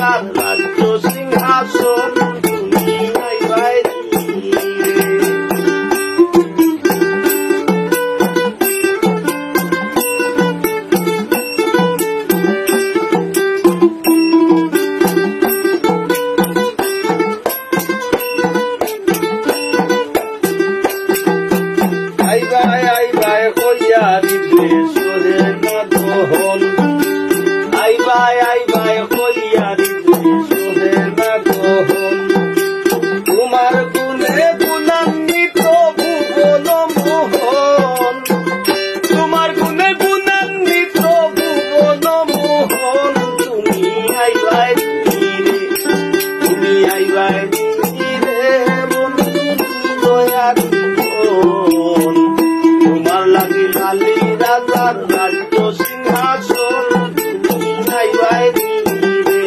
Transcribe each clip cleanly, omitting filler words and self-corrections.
রাজার রাজ্য সিংহাসন তুমি আইবাই আইবাই কইয়া দিবে সোরে নাগহন আইবাই কইয়া দিবে সোরে নাগহন তোমার গুণে গুণান্বিত ভুবন মোহন তোমার গুণে গুণান্বিত ভুবন মোহন তুমি আইবাই রে বন্ধু দয়ার তোমার লাগি লালি রাজার রাজ্য সিংহাসন তুমি আইবাই রে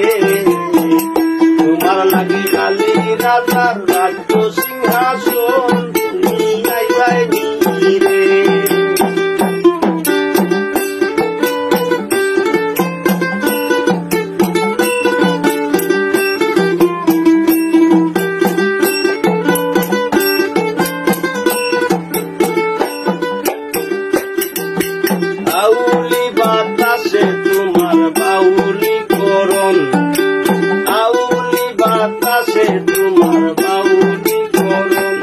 তোমার লাগি লালি রাজার রাজ্য সিংহাসন তুমি আইবাই রে আউলি বাতাসে তোমার বাউলি করণ আউলি বাতাসে তোমার বাউলি করণ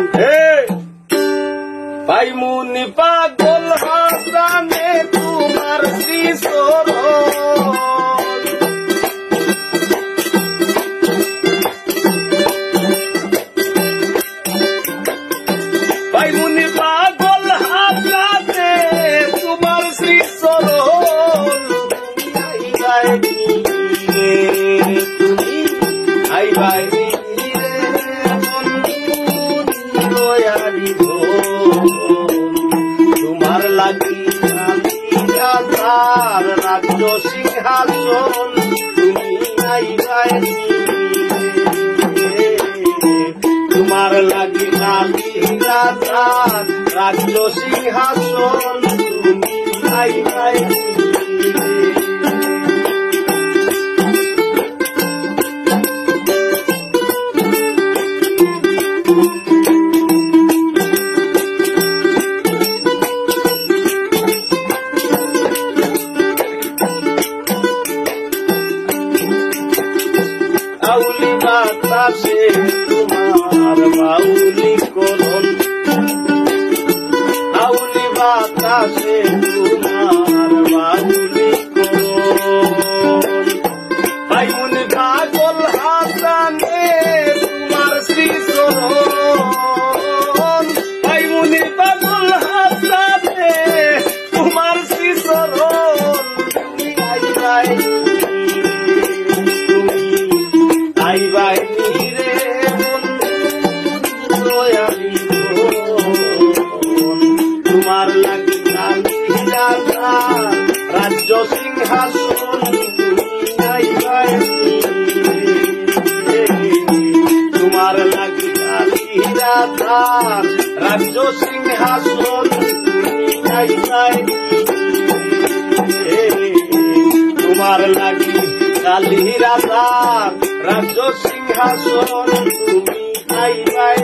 পাইমুনি পাগল হাসানে তোমার শ্রীচরণ পাইমুনি পাগল হাসানে তোমার শ্রীচরণ তুমি আইবাই রে দয়ারি তোমার লাগি রাজার রাজ্য সিংহাসন তুমি আইবাই তোমার লাগি রাজার রাজ্য সিংহাসন তুমি আইবাই আউলি বাতাসে তোমার বাউলি করণ আউলি বাতাসে তোমার বাউলি করণ পাইমুনি পাগল হাসানে তোমার শ্রীচরণ পাইমুনি পাগল হাসানে তোমার শ্রীচরণ তুমি আইবাই আইবাই রে বন্ধু দয়ারি তোমার লাগি লালি রাজার রাজ্য সিংহাসন তুমি আইবাই তোমার লাগি লালি রাজার রাজ্য সিংহাসন তুমি আইবাই তোমার লাগি লালি রাজার রাজ্য সিংহাসন তুমি আইবাই